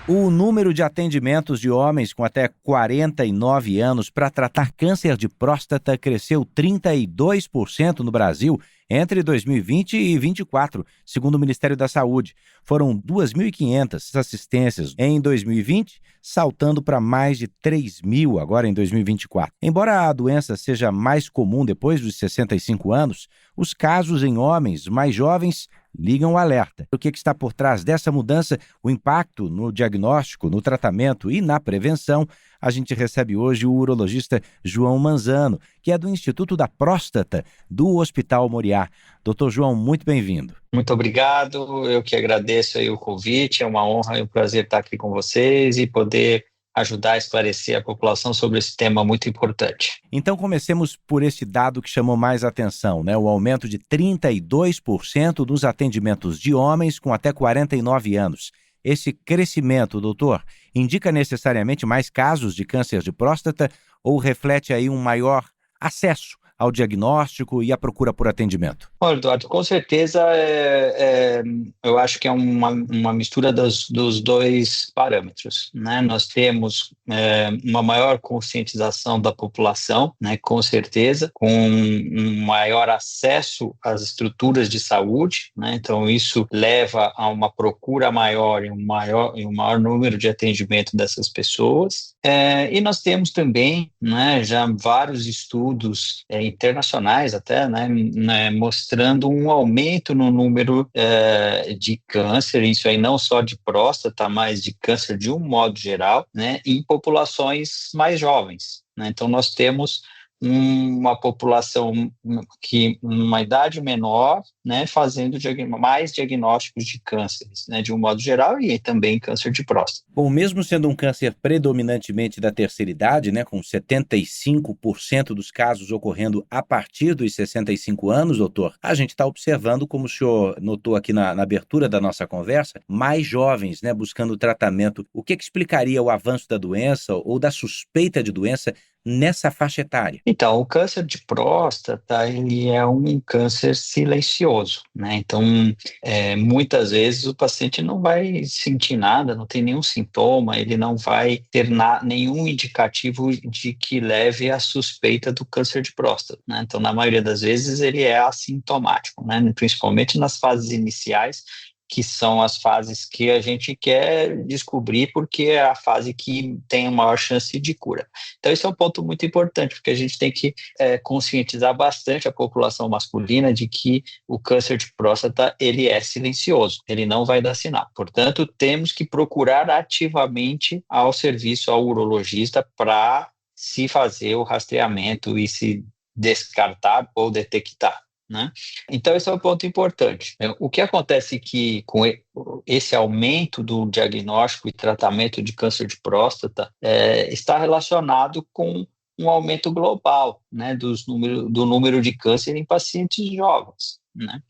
O número de atendimentos de homens com até 49 anos para tratar câncer de próstata cresceu 32% no Brasil entre 2020 e 2024, segundo o Ministério da Saúde. Foram 2.500 assistências em 2020, saltando para mais de 3.000 agora em 2024. Embora a doença seja mais comum depois dos 65 anos, os casos em homens mais jovens ligam o alerta. O que está por trás dessa mudança, o impacto no diagnóstico, no tratamento e na prevenção, a gente recebe hoje o urologista João Manzano, que é do Instituto da Próstata do Hospital Moriá. Doutor João, muito bem-vindo. Muito obrigado, eu que agradeço aí o convite, é uma honra e um prazer estar aqui com vocês e poder ajudar a esclarecer a população sobre esse tema muito importante. Então comecemos por esse dado que chamou mais atenção, né? O aumento de 32% dos atendimentos de homens com até 49 anos. Esse crescimento, doutor, indica necessariamente mais casos de câncer de próstata ou reflete aí um maior acesso ao diagnóstico e à procura por atendimento? Olha, Eduardo, com certeza eu acho que é uma mistura dos dois parâmetros, né? Nós temos uma maior conscientização da população, né? Com certeza, com um maior acesso às estruturas de saúde, né? Então isso leva a uma procura maior e um maior número de atendimento dessas pessoas. E nós temos também, né, já vários estudos internacionais até, né, mostrando um aumento no número de câncer, isso aí não só de próstata, mas de câncer de um modo geral, né, em populações mais jovens, né? Então nós temos uma população que uma idade menor, né, fazendo mais diagnósticos de cânceres, né, de um modo geral, e também câncer de próstata. Bom, mesmo sendo um câncer predominantemente da terceira idade, né, com 75% dos casos ocorrendo a partir dos 65 anos, doutor, a gente está observando, como o senhor notou aqui na abertura da nossa conversa, mais jovens, né, buscando tratamento. O que explicaria o avanço da doença ou da suspeita de doença nessa faixa etária? Então, o câncer de próstata, ele é um câncer silencioso, né? Então, muitas vezes o paciente não vai sentir nada, não tem nenhum sintoma, ele não vai ter nenhum indicativo de que leve à suspeita do câncer de próstata, né? Então, na maioria das vezes, ele é assintomático, né? Principalmente nas fases iniciais, que são as fases que a gente quer descobrir, porque é a fase que tem a maior chance de cura. Então, esse é um ponto muito importante, porque a gente tem que conscientizar bastante a população masculina de que o câncer de próstata, ele é silencioso, ele não vai dar sinal. Portanto, temos que procurar ativamente ao serviço, ao urologista, para se fazer o rastreamento e se descartar ou detectar, né? Então, esse é um ponto importante. O que acontece que com esse aumento do diagnóstico e tratamento de câncer de próstata está relacionado com um aumento global, né, do número de câncer em pacientes jovens, né?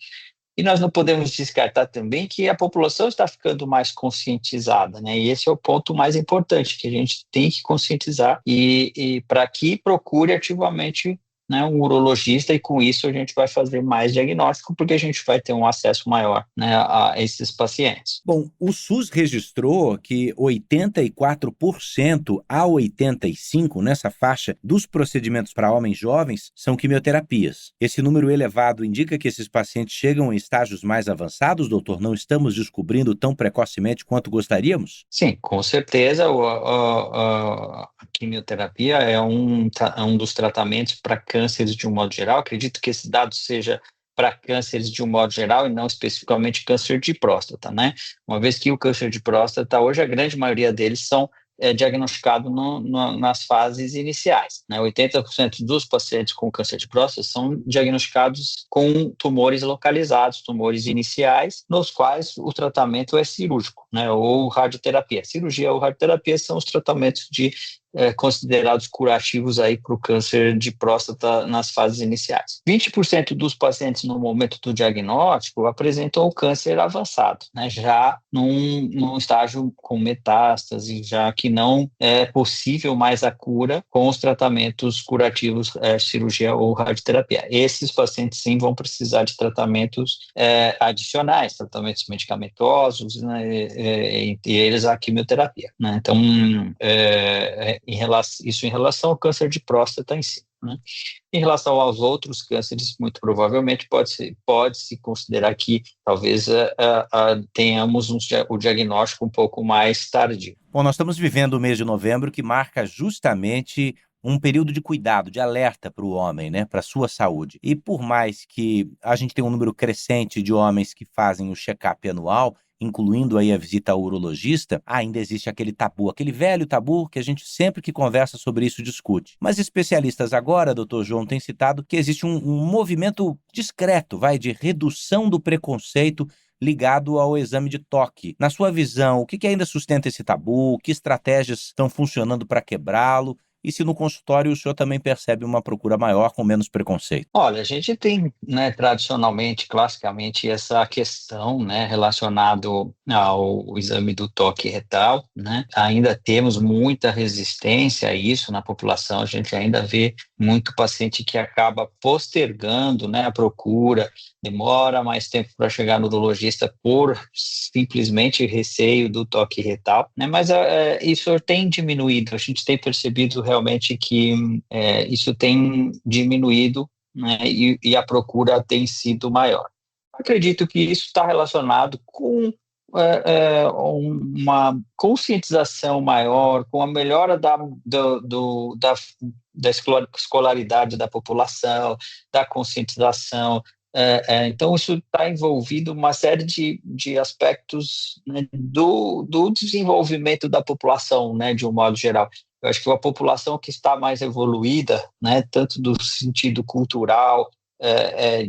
E nós não podemos descartar também que a população está ficando mais conscientizada, né? E esse é o ponto mais importante, que a gente tem que conscientizar e para que procure ativamente, né, um urologista, e com isso a gente vai fazer mais diagnóstico, porque a gente vai ter um acesso maior, né, a esses pacientes. Bom, o SUS registrou que 84% a 85%, nessa faixa, dos procedimentos para homens jovens são quimioterapias. Esse número elevado indica que esses pacientes chegam em estágios mais avançados, doutor? Não estamos descobrindo tão precocemente quanto gostaríamos? Sim, com certeza a quimioterapia é um dos tratamentos para cânceres de um modo geral. Acredito que esse dado seja para cânceres de um modo geral e não especificamente câncer de próstata, né? Uma vez que o câncer de próstata, hoje a grande maioria deles são diagnosticados nas fases iniciais, né? 80% dos pacientes com câncer de próstata são diagnosticados com tumores localizados, tumores iniciais, nos quais o tratamento é cirúrgico, né? Ou radioterapia. Cirurgia ou radioterapia são os tratamentos de considerados curativos aí para o câncer de próstata nas fases iniciais. 20% dos pacientes no momento do diagnóstico apresentam o câncer avançado, né, já num estágio com metástase, já que não é possível mais a cura com os tratamentos curativos, cirurgia ou radioterapia. Esses pacientes, sim, vão precisar de tratamentos adicionais, tratamentos medicamentosos, né, entre eles a quimioterapia, né? Então, isso em relação ao câncer de próstata em si, né? Em relação aos outros cânceres, muito provavelmente pode-se considerar que talvez tenhamos o diagnóstico um pouco mais tardio. Bom, nós estamos vivendo o mês de novembro, que marca justamente um período de cuidado, de alerta para o homem, né, para a sua saúde. E por mais que a gente tenha um número crescente de homens que fazem o check-up anual, incluindo aí a visita ao urologista, ainda existe aquele tabu, aquele velho tabu que a gente sempre que conversa sobre isso discute. Mas especialistas agora, doutor João, têm citado que existe um movimento discreto, de redução do preconceito ligado ao exame de toque. Na sua visão, o que ainda sustenta esse tabu? Que estratégias estão funcionando para quebrá-lo? E se no consultório o senhor também percebe uma procura maior com menos preconceito? Olha, a gente tem, né, tradicionalmente, classicamente, essa questão, né, relacionado ao exame do toque retal, né? Ainda temos muita resistência a isso na população, a gente ainda vê muito paciente que acaba postergando, né, a procura, demora mais tempo para chegar no urologista por simplesmente receio do toque retal, né? Mas isso tem diminuído, a gente tem percebido realmente que isso tem diminuído, né, e a procura tem sido maior. Acredito que isso está relacionado com uma conscientização maior, com a melhora da escolaridade da população, da conscientização. Então, isso está envolvido uma série de aspectos, né, do desenvolvimento da população, né, de um modo geral. Eu acho que a população que está mais evoluída, né, tanto do sentido cultural,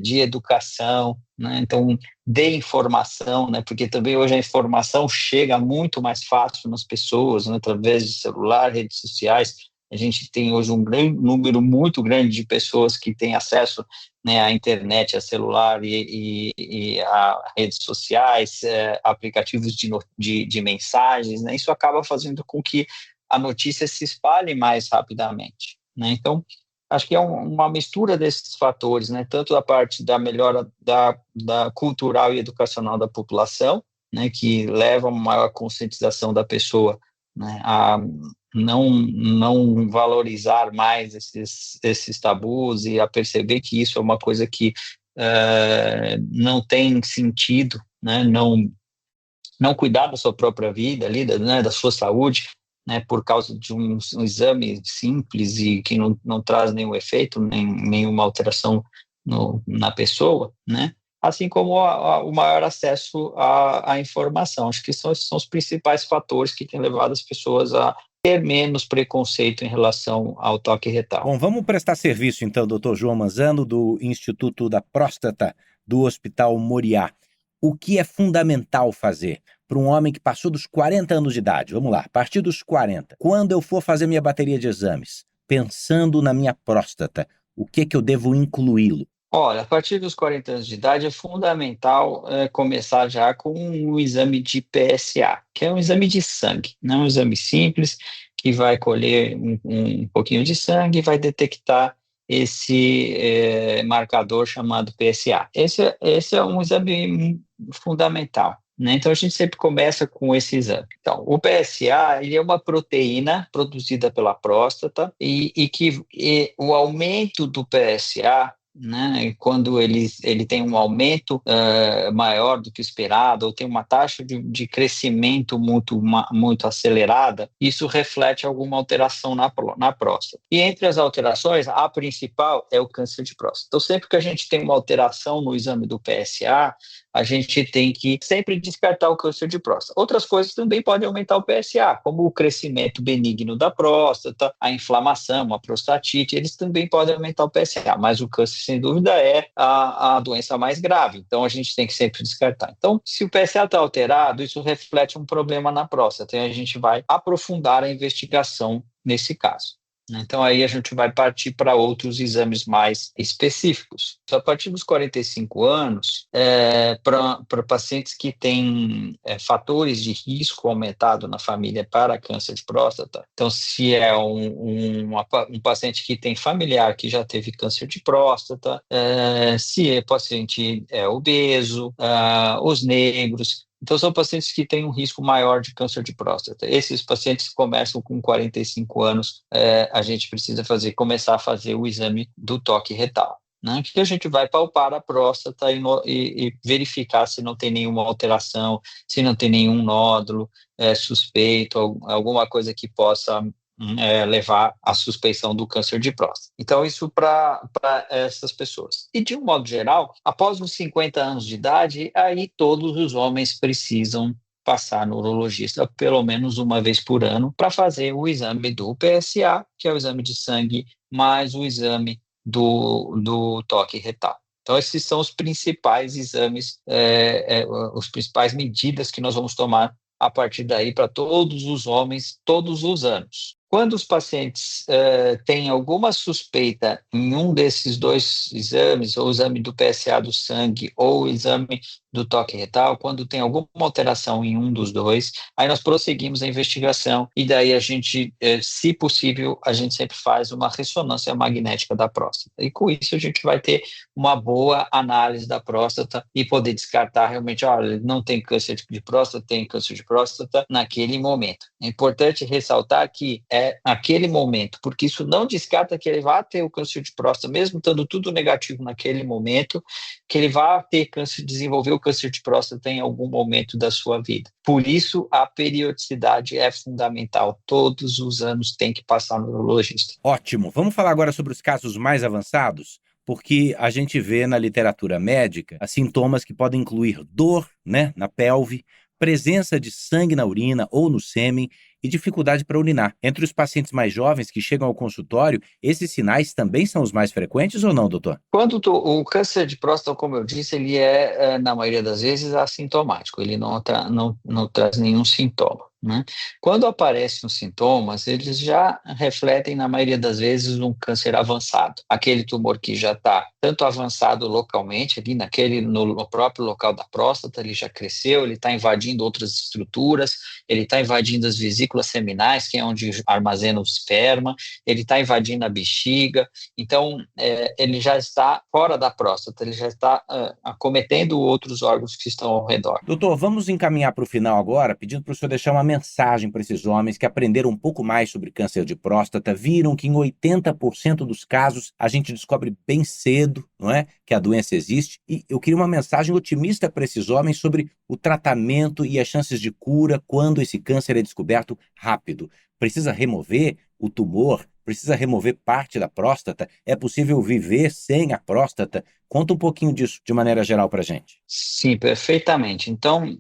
de educação, né, então, de informação, né, porque também hoje a informação chega muito mais fácil nas pessoas, né, através de celular, redes sociais. A gente tem hoje um número muito grande de pessoas que têm acesso, né, à internet, a celular e a redes sociais, aplicativos de mensagens, né, isso acaba fazendo com que a notícia se espalhe mais rapidamente, né? Então, acho que é uma mistura desses fatores, né? Tanto a parte da melhora da cultural e educacional da população, né, que leva a uma maior conscientização da pessoa, né, a não valorizar mais esses tabus e a perceber que isso é uma coisa que não tem sentido, né? Não cuidar da sua própria vida, ali, né, da sua saúde, né, por causa de um exame simples e que não traz nenhum efeito, nenhuma alteração na pessoa, né? Assim como o maior acesso à informação. Acho que são os principais fatores que têm levado as pessoas a ter menos preconceito em relação ao toque retal. Bom, vamos prestar serviço então, doutor João Manzano, do Instituto da Próstata do Hospital Moriá. O que é fundamental fazer para um homem que passou dos 40 anos de idade? Vamos lá, a partir dos 40. Quando eu for fazer minha bateria de exames, pensando na minha próstata, o que eu devo incluí-lo? Olha, a partir dos 40 anos de idade é fundamental começar já com um exame de PSA, que é um exame de sangue, não é um exame simples, que vai colher um pouquinho de sangue e vai detectar esse marcador chamado PSA. Esse é um exame fundamental, né? Então, a gente sempre começa com esse exame. Então, o PSA, ele é uma proteína produzida pela próstata e o aumento do PSA, né, quando ele tem um aumento maior do que esperado, ou tem uma taxa de crescimento muito acelerada, isso reflete alguma alteração na próstata. E entre as alterações, a principal é o câncer de próstata. Então, sempre que a gente tem uma alteração no exame do PSA, a gente tem que sempre descartar o câncer de próstata. Outras coisas também podem aumentar o PSA, como o crescimento benigno da próstata, a inflamação, a prostatite, eles também podem aumentar o PSA, mas o câncer, sem dúvida, é a doença mais grave, então a gente tem que sempre descartar. Então, se o PSA está alterado, isso reflete um problema na próstata, e a gente vai aprofundar a investigação nesse caso. Então, aí a gente vai partir para outros exames mais específicos. A partir dos 45 anos, para pacientes que têm fatores de risco aumentado na família para câncer de próstata, então, se é um paciente que tem familiar que já teve câncer de próstata, se é paciente obeso, os negros, então, são pacientes que têm um risco maior de câncer de próstata. Esses pacientes começam com 45 anos, a gente precisa começar a fazer o exame do toque retal, né? Que a gente vai palpar a próstata e verificar se não tem nenhuma alteração, se não tem nenhum nódulo suspeito, alguma coisa que possa levar à suspeição do câncer de próstata. Então, isso para essas pessoas. E, de um modo geral, após os 50 anos de idade, aí todos os homens precisam passar no urologista pelo menos uma vez por ano para fazer o exame do PSA, que é o exame de sangue, mais o exame do toque retal. Então, esses são os principais exames, as principais medidas que nós vamos tomar a partir daí para todos os homens, todos os anos. Quando os pacientes têm alguma suspeita em um desses dois exames, ou o exame do PSA do sangue, ou o exame do toque retal, quando tem alguma alteração em um dos dois, aí nós prosseguimos a investigação e daí a gente, se possível, a gente sempre faz uma ressonância magnética da próstata. E com isso a gente vai ter uma boa análise da próstata e poder descartar realmente, olha, não tem câncer de próstata, tem câncer de próstata naquele momento. É importante ressaltar que é aquele momento, porque isso não descarta que ele vá ter o câncer de próstata, mesmo estando tudo negativo naquele momento, que ele vá ter câncer, desenvolver o câncer de próstata em algum momento da sua vida. Por isso, a periodicidade é fundamental. Todos os anos tem que passar no urologista. Ótimo. Vamos falar agora sobre os casos mais avançados? Porque a gente vê na literatura médica sintomas que podem incluir dor, né, na pelve, presença de sangue na urina ou no sêmen e dificuldade para urinar. Entre os pacientes mais jovens que chegam ao consultório, esses sinais também são os mais frequentes ou não, doutor? Quando o câncer de próstata, como eu disse, ele na maioria das vezes, assintomático, ele não traz nenhum sintoma, né? Quando aparecem os sintomas, eles já refletem, na maioria das vezes, um câncer avançado. Aquele tumor que já está tanto avançado localmente, ali no próprio local da próstata, ele já cresceu, ele está invadindo outras estruturas, ele está invadindo as vesículas seminais, que é onde armazena o esperma, ele está invadindo a bexiga, então ele já está fora da próstata, ele já está acometendo outros órgãos que estão ao redor. Doutor, vamos encaminhar para o final agora, pedindo para o senhor deixar uma mensagem para esses homens que aprenderam um pouco mais sobre câncer de próstata, viram que em 80% dos casos a gente descobre bem cedo, não é, que a doença existe, e eu queria uma mensagem otimista para esses homens sobre o tratamento e as chances de cura quando esse câncer é descoberto rápido. Precisa remover o tumor? Precisa remover parte da próstata? É possível viver sem a próstata? Conta um pouquinho disso de maneira geral para a gente. Sim, perfeitamente. Então,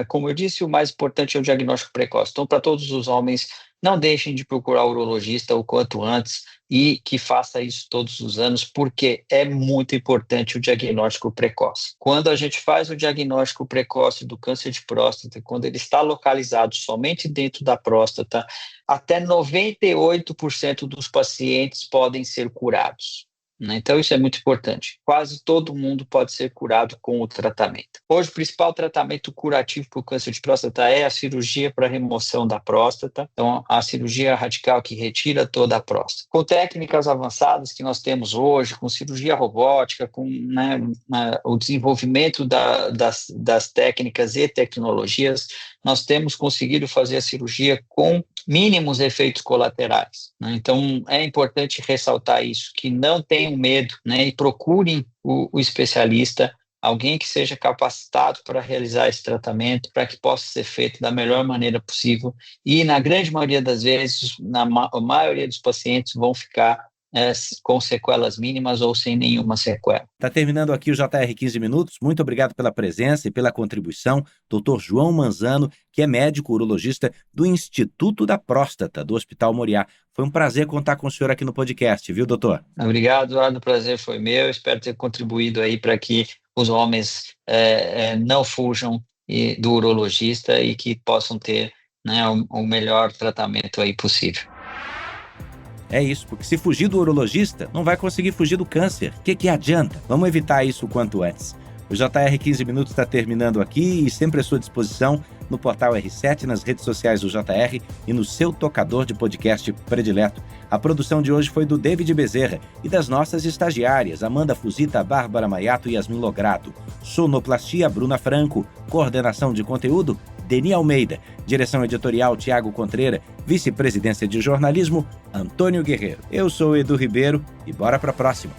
como eu disse, o mais importante é o diagnóstico precoce. Então, para todos os homens, não deixem de procurar o urologista o quanto antes e que faça isso todos os anos, porque é muito importante o diagnóstico precoce. Quando a gente faz o diagnóstico precoce do câncer de próstata, quando ele está localizado somente dentro da próstata, até 98% dos pacientes podem ser curados, né? Então, isso é muito importante. Quase todo mundo pode ser curado com o tratamento. Hoje, o principal tratamento curativo para o câncer de próstata é a cirurgia para remoção da próstata. Então, a cirurgia radical que retira toda a próstata. Com técnicas avançadas que nós temos hoje, com cirurgia robótica, com o desenvolvimento das técnicas e tecnologias, nós temos conseguido fazer a cirurgia com mínimos efeitos colaterais, né? Então, é importante ressaltar isso, que não tenham medo, né? E procurem o especialista, alguém que seja capacitado para realizar esse tratamento, para que possa ser feito da melhor maneira possível. E, na grande maioria das vezes, a maioria dos pacientes vão ficar com sequelas mínimas ou sem nenhuma sequela. Está terminando aqui o JR 15 Minutos. Muito obrigado pela presença e pela contribuição. Dr. João Manzano, que é médico urologista do Instituto da Próstata, do Hospital Moriá. Foi um prazer contar com o senhor aqui no podcast, viu, doutor? Obrigado, Eduardo. O prazer foi meu. Espero ter contribuído aí para que os homens não fujam do urologista e que possam ter, né, o melhor tratamento aí possível. É isso, porque se fugir do urologista, não vai conseguir fugir do câncer. O que adianta? Vamos evitar isso o quanto antes. O JR 15 Minutos está terminando aqui e sempre à sua disposição no portal R7, nas redes sociais do JR e no seu tocador de podcast predileto. A produção de hoje foi do David Bezerra e das nossas estagiárias, Amanda Fusita, Bárbara Maiato e Yasmin Lograto. Sonoplastia, Bruna Franco. Coordenação de conteúdo, Deni Almeida. Direção editorial, Tiago Contreira. Vice-presidência de jornalismo, Antônio Guerreiro. Eu sou Edu Ribeiro e bora para a próxima.